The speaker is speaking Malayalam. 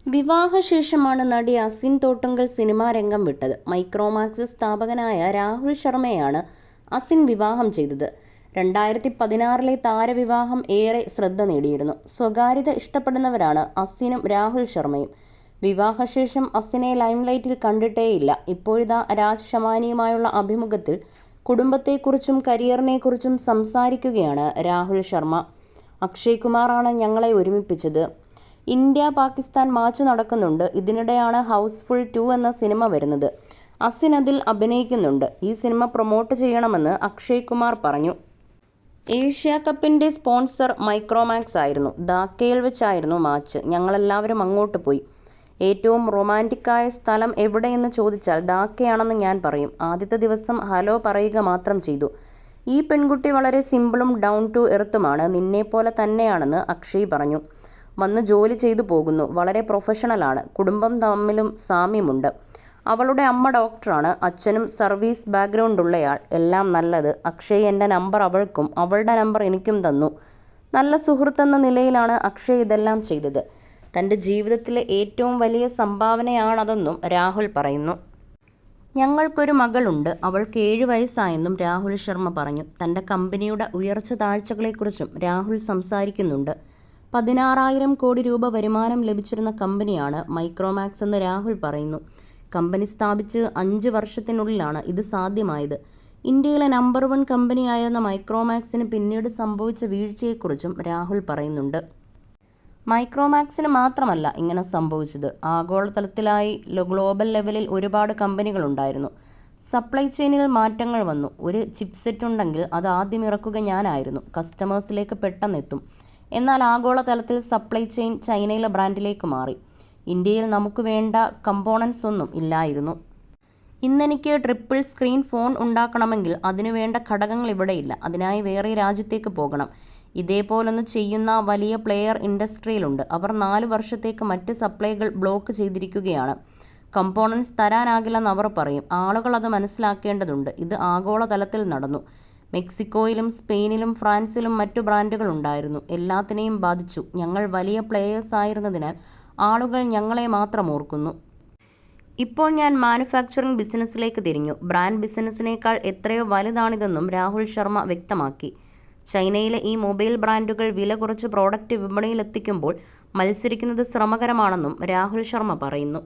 വിവാഹശേഷമാണ് നടി അസിൻ തോട്ടുങ്കൽ സിനിമാ രംഗം വിട്ടത്. മൈക്രോമാക്സ് സ്ഥാപകനായ രാഹുൽ ശർമ്മയാണ് അസിൻ വിവാഹം ചെയ്തത്. 2016 താരവിവാഹം ഏറെ ശ്രദ്ധ നേടിയിരുന്നു. സ്വകാര്യത ഇഷ്ടപ്പെടുന്നവരാണ് അസിനും രാഹുൽ ശർമ്മയും. വിവാഹശേഷം അസിനെ ലൈംലൈറ്റിൽ കണ്ടിട്ടേയില്ല. ഇപ്പോഴിതാ രാജ് ശമാനിയുമായുള്ള അഭിമുഖത്തിൽ കുടുംബത്തെക്കുറിച്ചും കരിയറിനെക്കുറിച്ചും സംസാരിക്കുകയാണ് രാഹുൽ ശർമ്മ. അക്ഷയ് കുമാറാണ് ഞങ്ങളെ ഒരുമിപ്പിച്ചത്. ഇന്ത്യ പാകിസ്ഥാൻ മാച്ച് നടക്കുന്നുണ്ട്. ഇതിനിടെയാണ് ഹൗസ്ഫുൾ 2 എന്ന സിനിമ വരുന്നത്. അസിൻ അതിൽ അഭിനയിക്കുന്നുണ്ട്. ഈ സിനിമ പ്രൊമോട്ട് ചെയ്യണമെന്ന് അക്ഷയ് കുമാർ പറഞ്ഞു. ഏഷ്യ കപ്പിൻ്റെ സ്പോൺസർ മൈക്രോമാക്സ് ആയിരുന്നു. ധാക്കയിൽ വെച്ചായിരുന്നു മാച്ച്. ഞങ്ങളെല്ലാവരും അങ്ങോട്ട് പോയി. ഏറ്റവും റൊമാൻറ്റിക്കായ സ്ഥലം എവിടെയെന്ന് ചോദിച്ചാൽ ധാക്കയാണെന്ന് ഞാൻ പറയും. ആദ്യത്തെ ദിവസം ഹലോ പറയുക മാത്രം ചെയ്തു. ഈ പെൺകുട്ടി വളരെ സിമ്പിളും ഡൗൺ ടു എർത്തുമാണ്. നിന്നെപ്പോലെ തന്നെയാണെന്ന് അക്ഷയ് പറഞ്ഞു. വന്ന് ജോലി ചെയ്തു പോകുന്നു. വളരെ പ്രൊഫഷണലാണ്. കുടുംബം തമ്മിലും സാമ്യമുണ്ട്. അവളുടെ അമ്മ ഡോക്ടറാണ്. അച്ഛനും സർവീസ് ബാക്ക്ഗ്രൗണ്ടുള്ളയാൾ. എല്ലാം നല്ലത്. അക്ഷയ് എൻ്റെ നമ്പർ അവൾക്കും അവളുടെ നമ്പർ എനിക്കും തന്നു. നല്ല സുഹൃത്തെന്ന നിലയിലാണ് അക്ഷയ് ഇതെല്ലാം ചെയ്തത്. തൻ്റെ ജീവിതത്തിലെ ഏറ്റവും വലിയ സംഭാവനയാണതെന്നും രാഹുൽ പറയുന്നു. ഞങ്ങൾക്കൊരു മകളുണ്ട്. അവൾക്ക് 7 വയസ്സായെന്നും രാഹുൽ ശർമ്മ പറഞ്ഞു. തൻ്റെ കമ്പനിയുടെ ഉയർച്ച താഴ്ചകളെക്കുറിച്ചും രാഹുൽ സംസാരിക്കുന്നുണ്ട്. 16,000 കോടി രൂപ വരുമാനം ലഭിച്ചിരുന്ന കമ്പനിയാണ് മൈക്രോമാക്സ് എന്ന് രാഹുൽ പറയുന്നു. കമ്പനി സ്ഥാപിച്ച് 5 വർഷത്തിനുള്ളിലാണ് ഇത് സാധ്യമായത്. ഇന്ത്യയിലെ നമ്പർ 1 കമ്പനിയായിരുന്ന മൈക്രോമാക്സിന് പിന്നീട് സംഭവിച്ച വീഴ്ചയെക്കുറിച്ചും രാഹുൽ പറയുന്നുണ്ട്. മൈക്രോമാക്സിന് മാത്രമല്ല ഇങ്ങനെ സംഭവിച്ചത്. ആഗോളതലത്തിലായി ഗ്ലോബൽ ലെവലിൽ ഒരുപാട് കമ്പനികളുണ്ടായിരുന്നു. സപ്ലൈ ചെയിനിൽ മാറ്റങ്ങൾ വന്നു. ഒരു ചിപ്സെറ്റ് ഉണ്ടെങ്കിൽ അത് ആദ്യം ഇറക്കുക ഞാനായിരുന്നു. കസ്റ്റമേഴ്സിലേക്ക് പെട്ടെന്നെത്തും. എന്നാൽ ആഗോളതലത്തിൽ സപ്ലൈ ചെയിൻ ചൈനയിലെ ബ്രാൻഡിലേക്ക് മാറി. ഇന്ത്യയിൽ നമുക്ക് വേണ്ട കമ്പോണൻസ് ഒന്നും ഇല്ലായിരുന്നു. ഇന്നെനിക്ക് ട്രിപ്പിൾ സ്ക്രീൻ ഫോൺ ഉണ്ടാക്കണമെങ്കിൽ അതിനു വേണ്ട ഘടകങ്ങൾ ഇവിടെയില്ല. അതിനായി വേറെ രാജ്യത്തേക്ക് പോകണം. ഇതേപോലൊന്ന് ചെയ്യുന്ന വലിയ പ്ലെയർ ഇൻഡസ്ട്രിയിലുണ്ട്. അവർ 4 വർഷത്തേക്ക് മറ്റ് സപ്ലൈകൾ ബ്ലോക്ക് ചെയ്തിരിക്കുകയാണ്. കമ്പോണൻസ് തരാനാകില്ലെന്ന് അവർ പറയും. ആളുകൾ അത് മനസ്സിലാക്കേണ്ടതുണ്ട്. ഇത് ആഗോളതലത്തിൽ നടന്നു. മെക്സിക്കോയിലും സ്പെയിനിലും ഫ്രാൻസിലും മറ്റു ബ്രാൻഡുകൾ ഉണ്ടായിരുന്നു. എല്ലാത്തിനെയും ബാധിച്ചു. ഞങ്ങൾ വലിയ പ്ലേയേഴ്സ് ആയിരുന്നതിനാൽ ആളുകൾ ഞങ്ങളെ മാത്രം ഓർക്കുന്നു. ഇപ്പോൾ ഞാൻ മാനുഫാക്ചറിംഗ് ബിസിനസ്സിലേക്ക് തിരിഞ്ഞു. ബ്രാൻഡ് ബിസിനസ്സിനേക്കാൾ എത്രയോ വലുതാണിതെന്നും രാഹുൽ ശർമ്മ വ്യക്തമാക്കി. ചൈനയിലെ ഈ മൊബൈൽ ബ്രാൻഡുകൾ വില കുറച്ച് പ്രോഡക്റ്റ് വിപണിയിലെത്തിക്കുമ്പോൾ മത്സരിക്കുന്നത് ശ്രമകരമാണെന്നും രാഹുൽ ശർമ്മ പറയുന്നു.